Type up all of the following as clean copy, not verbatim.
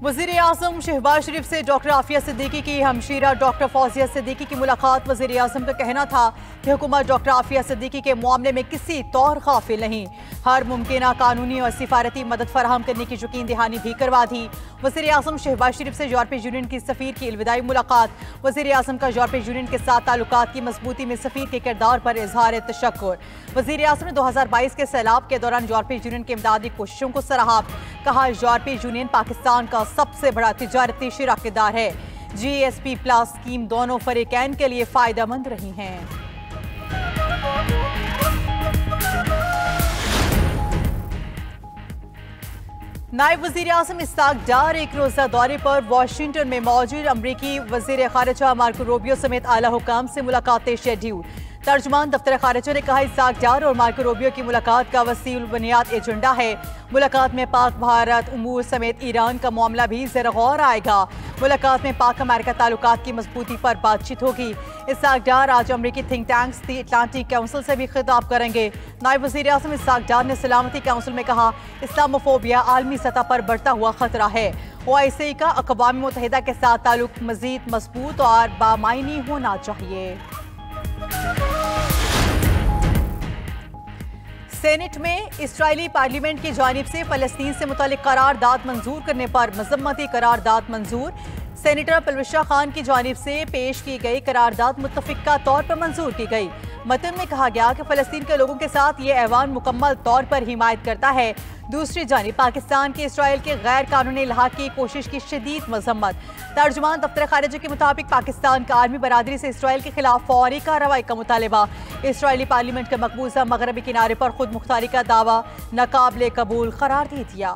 वज़ीर आज़म शहबाज शरीफ से डॉक्टर आफिया सिद्दीकी की हमशीरा डॉक्टर फौजिया सिद्दीकी की मुलाकात। वज़ीर आज़म का कहना था कि हुकूमत डॉक्टर आफिया सिद्दीकी के मामले में किसी तौर गाफिल नहीं, हर मुमकिन कानूनी और सिफारती मदद फराहम करने की यकीन दहानी भी करवा दी। वज़ीर आज़म शहबाज शरीफ से यूरोपीय यूनियन की सफ़ीर की अलविदाई मुलाकात। वज़ीर आज़म का यूरोपीय यूनियन के साथ ताल्लुकात की मजबूती में सफ़ीर के किरदार पर इजहार तशक्कुर। वज़ीर आज़म ने 2022 के सैलाब के दौरान यूरोपीय यूनियन की इमदादी कोशिशों को सराहा। कहा, यूरोपीय यूनियन पाकिस्तान का सबसे बड़ा तिजारती शराकतदार है। GSP प्लस स्कीम दोनों फरीकैन के लिए फायदेमंद रही हैं। नायब वज़ीर आज़म इस्हाक डार एक रोज़ा दौरे पर वाशिंगटन में मौजूद अमरीकी वज़ीर ख़ारिजा मार्को रूबियो समेत आला हुकाम से मुलाकातें शेड्यूल। तर्जुमान दफ्तर ख़ारिजा ने कहा, इस्हाक डार और मार्को रूबियो की मुलाकात का वसीउल बुनियाद एजेंडा है। मुलाकात में पाक भारत उमूर समेत ईरान का मामला भी ज़रा गौर आएगा। मुलाकात में पाक अमेरिका ताल्लुकात की मजबूती पर बातचीत होगी। इस्हाक डार आज अमरीकी थिंक टैंक्स दी अटलांटिक काउंसिल से भी खिताब करेंगे। नायब वज़ीर आज़म इस्हाक डार ने सलामती काउंसिल में कहा, इस्लामोफोबिया आलमी सतह पर बढ़ता हुआ खतरा है। OIC का अक़वाम मुत्तहिदा के साथ ताल्लुक मज़ीद मजबूत और बामायनी होना चाहिए। सेनेट में इस्राइली पार्लियामेंट की जानिब से फ़लस्तीन से मुतालिक करारदाद मंजूर करने पर मज़म्मती करारदाद मंजूर। सेनेटर पलविशा खान की जानिब से पेश की गई करारदाद मुत्तफ़िक़ा तौर पर मंजूर की गई। मतन में कहा गया कि फ़लस्तीन के लोगों के साथ ये ऐवान मुकम्मल तौर पर हिमायत करता है। दूसरी जानिब पाकिस्तान की इसराइल के गैर कानूनी इल्हाक़ की कोशिश की शदीद मज़म्मत। तर्जुमान दफ्तर ख़ारिजा के मुताबिक पाकिस्तान का आलमी बरादरी से इसराइल के खिलाफ फौरी कार्रवाई का मुतालबा। इसराइली पार्लियामेंट के मकबूजा मगरबी किनारे पर खुद मुख्तारी का दावा नाकाबिले कबूल करार दे दिया।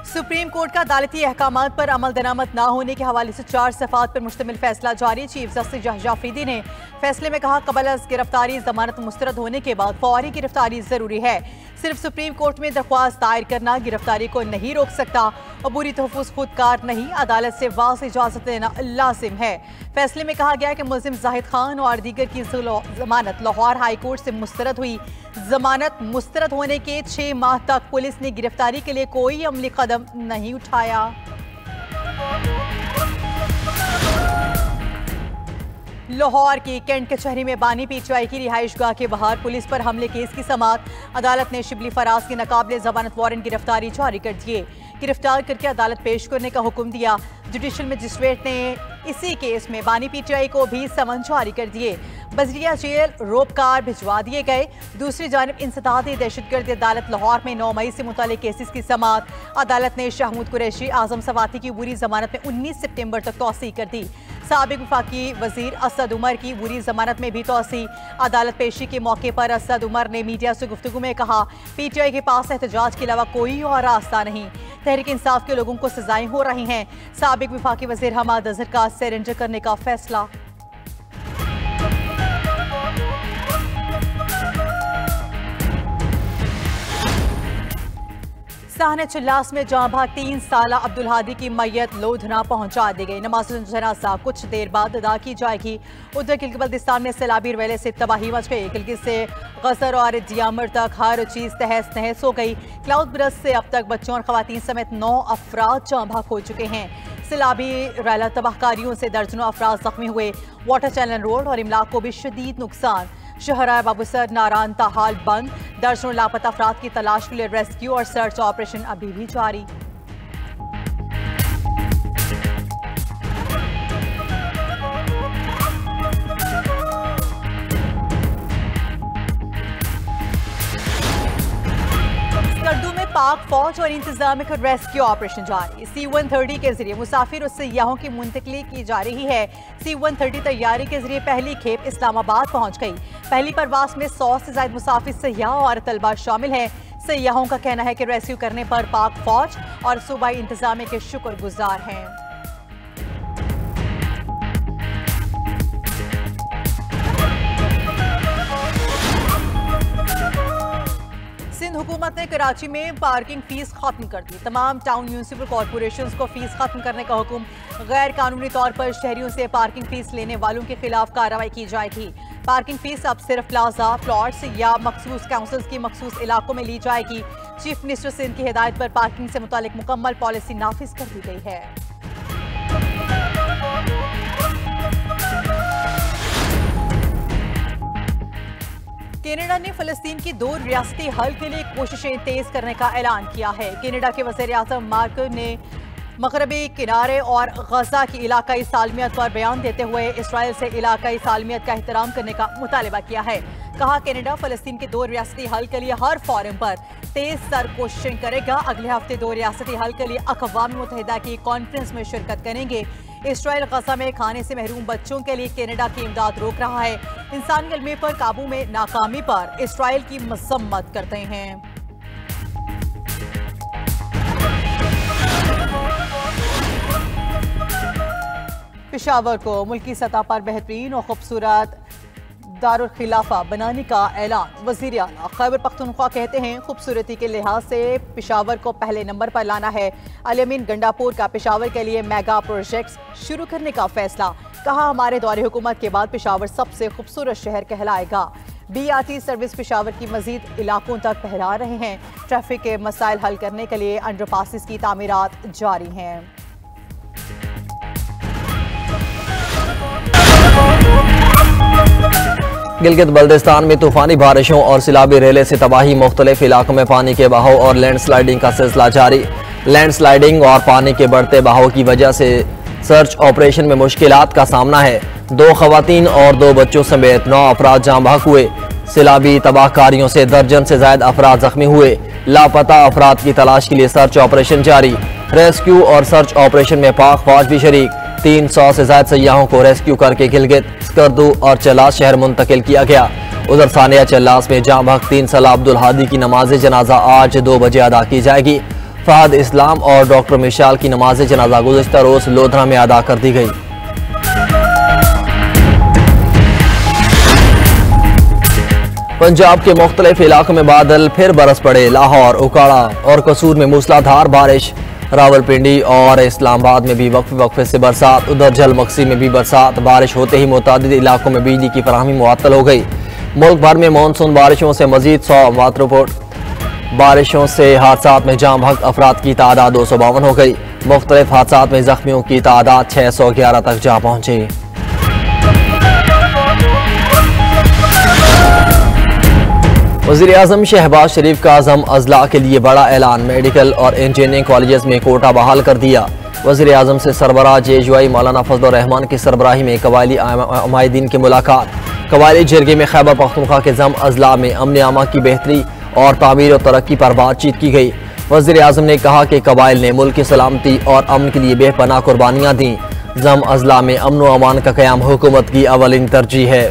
सुप्रीम कोर्ट का अदालती अहकामात पर अमल दरामद न होने के हवाले से 4 सफ़ात पर मुश्तमिल फैसला जारी। चीफ जस्टिस जहजा अफरीदी ने फैसले में कहा, कबल अज़ गिरफ्तारी जमानत मुस्तरद होने के बाद फौरी गिरफ्तारी जरूरी है। सिर्फ सुप्रीम कोर्ट में दरख्वास्त दायर करना गिरफ्तारी को नहीं रोक सकता। अबूरी तहफ़्फ़ुज़ खुदकार नहीं, अदालत से वाज़ इजाज़त लेना लाजिम है। फैसले में कहा गया कि मुल्ज़िम जाहिद खान और दीगर की जमानत लाहौर हाई कोर्ट से मुस्तरद हुई। जमानत मुस्तरद होने के 6 माह तक पुलिस ने गिरफ्तारी के लिए कोई अमली कदम नहीं उठाया। लाहौर की कैंट कचहरी में बानी PTI की रिहाइशगाह के बाहर पुलिस पर हमले केस की समाअत। अदालत ने शिबली फराज की नाकाबिले जमानत वारंट गिरफ्तारी जारी कर दिए। गिरफ्तार करके अदालत पेश करने का हुक्म दिया। जुडिशल मजिस्ट्रेट ने इसी केस में बानी PTI को भी समन जारी कर दिए। बजरिया जेल रोपकार भिजवा दिए गए। दूसरी जानिब इंसदादी दहशतगर्द अदालत लाहौर में 9 मई से मुतालिक केसेस की समाअत। अदालत ने शाहमूद कुरैशी आजम सवाती की बुरी जमानत में 19 सितंबर तक तौसी कर दी। साबिक वफाकी वजीर असद उमर की बुरी जमानत में भी तौसी। अदालत पेशी के मौके पर असद उमर ने मीडिया से गुफ्तगू में कहा, PTI के पास एहतजाज के अलावा कोई और रास्ता नहीं। तहरीक इंसाफ के लोगों को सजाएं हो रही हैं। साबिक वफाकी वजीर हमाद अजहर का सरेंडर करने का फैसला। साहने चिल्लास में जहां भाग 3 साला अब्दुल हादी की मैयत लोधना पहुंचा दी गई। नमाज जनाजा कुछ देर बाद अदा की जाएगी। उधर गिलगित बल्तिस्तान में सैलाबी रवेले से तबाही मच गई। गिलगित से गसर और जियामर तक हर चीज तहस नहस हो गई। क्लाउड बरस से अब तक बच्चों और खवातीन समेत 9 अफराद जहां भाग हो चुके हैं। सैलाबी रैला तबाहकारियों से दर्जनों अफराद जख्मी हुए। वाटर चैनल रोड और इमलाक को भी शदीद नुकसान। शहरा बाबूसर नारान ताहाल बंद। दर्जनों लापता अफराद की तलाश के लिए रेस्क्यू और सर्च ऑपरेशन अभी भी जारी। स्कर्दू में पाक फौज और इंतजामिया का रेस्क्यू ऑपरेशन जारी। C-130 के जरिए मुसाफिर और सयाहों की मुंतकली की जा रही है। C-130 तैयारी के जरिए पहली खेप इस्लामाबाद पहुंच गई। पहली परवास में 100 से ज्यादा मुसाफिर सयाह और तलबा शामिल हैं। सयाहों का कहना है कि रेस्क्यू करने पर पाक फौज और सूबाई इंतजामिया के शुक्रगुजार हैं। सिंध हुकूमत ने कराची में पार्किंग फीस खत्म कर दी। तमाम टाउन म्यूनिसिपल कॉरपोरेशंस को फीस खत्म करने का हुक्म। गैर कानूनी तौर पर शहरियों से पार्किंग फीस लेने वालों के खिलाफ कार्रवाई की जाएगी। पार्किंग फीस अब सिर्फ प्लाजा, प्लॉट्स या मखसूस काउंसिल्स की मखसूस इलाकों में ली जाएगी। चीफ मिनिस्टर सिंध की हिदायत पर पार्किंग से मुतालिक मुकम्मल पॉलिसी नाफिज कर दी गई है। कनाडा ने फलस्तीन की 2 रियासती हल के लिए कोशिशें तेज करने का ऐलान किया है। कनाडा के वज़ीर-ए-आज़म मार्क ने मगरबी किनारे और गजा की इलाकाई सालमियत पर बयान देते हुए इसराइल से इलाकाई सालमियत का एहतराम करने का मुतालबा किया है। कहा, कनाडा फलस्तीन के 2 रियासती हल के लिए हर फोरम पर तेज सर कोशिशें करेगा। अगले हफ्ते 2 रियासती हल के लिए अक़वाम मुत्तहिदा की कॉन्फ्रेंस में शिरकत करेंगे। इसराइल गजा में खाने से महरूम बच्चों के लिए कनाडा की इमदाद रोक रहा है। इंसानी गलमे पर काबू में नाकामी पर इसराइल की मजम्मत करते हैं। पेशावर को मुल्की सतह पर बेहतरीन और खूबसूरत दारुल खिलाफा बनाने का ऐलान। वज़ीर आला खैबर पख्तूनख्वा कहते हैं, खूबसूरती के लिहाज से पेशावर को पहले नंबर पर लाना है। अल-अमीन गंडापुर का पेशावर के लिए मेगा प्रोजेक्ट्स शुरू करने का फैसला। कहा, हमारे दौरे हुकूमत के बाद पेशावर सबसे खूबसूरत शहर कहलाएगा। BRT सर्विस पेशावर की मजीद इलाकों तक फैला रहे हैं। ट्रैफिक के मसाइल हल करने के लिए अंडरपासिस की तामीरात जारी हैं। गिलगित बल्दिस्तान में तूफानी बारिशों और सिलाबी रेले से तबाही। मुख्तलिफ इलाकों में पानी के बहाव और लैंडस्लाइडिंग का सिलसिला जारी। लैंडस्लाइडिंग और पानी के बढ़ते बहाव की वजह से सर्च ऑपरेशन में मुश्किलात का सामना है। 2 खवातीन और 2 बच्चों समेत 9 अफराद जाँ बहक हुए। सिलाबी तबाहकारियों से दर्जन से ज्यादा अफराद जख्मी हुए। लापता अफराद की तलाश के लिए सर्च ऑपरेशन जारी। रेस्क्यू और सर्च ऑपरेशन में पाक फौज भी शरीक। 300 से ज्यादा सयाहों को रेस्क्यू करके गिलगित, स्कर्दू और चल्लास शहर मुंतकिल किया गया। उधर सानिया चल्लास में जाँ बहक 3 साला अब्दुल हादी की नमाज जनाजा आज 2 बजे अदा की जाएगी। फहद इस्लाम और डॉक्टर मिशाल की नमाज जनाजा गुज़िश्ता रोज लोधरा में अदा कर दी गई। पंजाब के मुख्तलिफ इलाकों में बादल फिर बरस पड़े। लाहौर, उकाड़ा और कसूर में मूसलाधार बारिश। रावलपिंडी और इस्लामाबाद में भी वक्फे से बरसात। उधर झलमक्सी में भी बरसात। बारिश होते ही मुतादिद इलाकों में बिजली की फराहमी मुअत्तल हो गई। मुल्क भर में मानसून बारिशों से मजीद 100 अमवात रिपोर्ट। बारिशों से हादसात में जाँ बहक अफराद की तादाद 252 हो गई। मुख्तलिफ हादसात में जख्मियों की तादाद 611 तक जा पहुंची। वज़ीर-ए-आज़म शहबाज शरीफ का अज़म अजला के लिए बड़ा ऐलान। मेडिकल और इंजीनियरिंग कॉलेजेस में कोटा बहाल कर दिया। वज़ीर-ए-आज़म से सरबराह JUI मौलाना फजल रहमान की सरबराही में कबायली अमायदीन की मुलाकात। कबायली जरगे में खैबर पख्तूनख्वा के अज़म अजला में अमन आमा की बेहतरी और तामीर और तरक्की पर बातचीत की गई। वज़ीर-ए-आज़म ने कहा कि कबाइल ने मुल्क की सलामती और अमन के लिए बेपनाह कुर्बानियाँ दी। अज़म अजला में अमन व अमान का क़याम हुकूमत की अवलिन तरजीह है।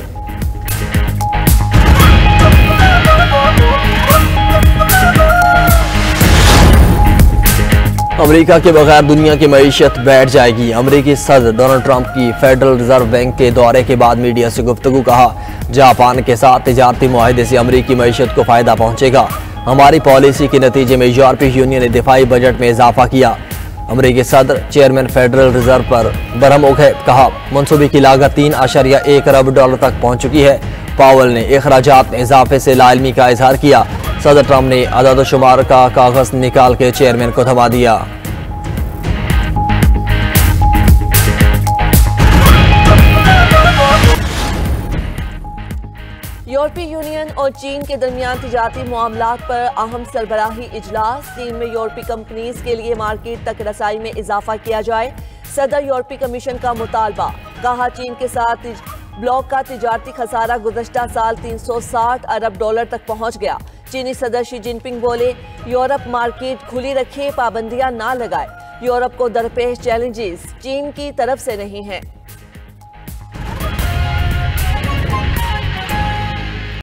अमेरिका के बगैर दुनिया की मईशत बैठ जाएगी। अमेरिकी सदर डोनाल्ड ट्रंप की फेडरल रिजर्व बैंक के दौरे के बाद मीडिया से गुफ्तगू। कहा, जापान के साथ तिजारती मुआहदे से अमेरिकी मईशत को फायदा पहुंचेगा। हमारी पॉलिसी के नतीजे में यूरोपीय यूनियन ने दिफाई बजट में इजाफा किया। अमेरिकी सदर चेयरमैन फेडरल रिजर्व पर बरहम है। कहा, मनसूबे की लागत $3.1 अरब तक पहुँच चुकी है। पावल ने अखराजात में इजाफे से लाइलमी का इजहार किया। सदर ट्रंप ने अदद शुमार का कागज निकाल के चेयरमैन को थमा दिया। यूरोपीय यूनियन और चीन के दरमियान तिजारती मामलात पर अहम सरबराही इजलास। चीन में यूरोपीय कंपनीज के लिए मार्केट तक रसाई में इजाफा किया जाए। सदर यूरोपीय कमीशन का मुतालबा। कहा, चीन के साथ ब्लॉक का तिजारती खसारा गुज़श्ता साल $360 अरब तक पहुंच गया। चीनी सदर शी जिनपिंग बोले, यूरोप मार्केट खुली रखे, पाबंदियां ना लगाए। यूरोप को दरपेश चैलेंजेस चीन की तरफ से नहीं हैं।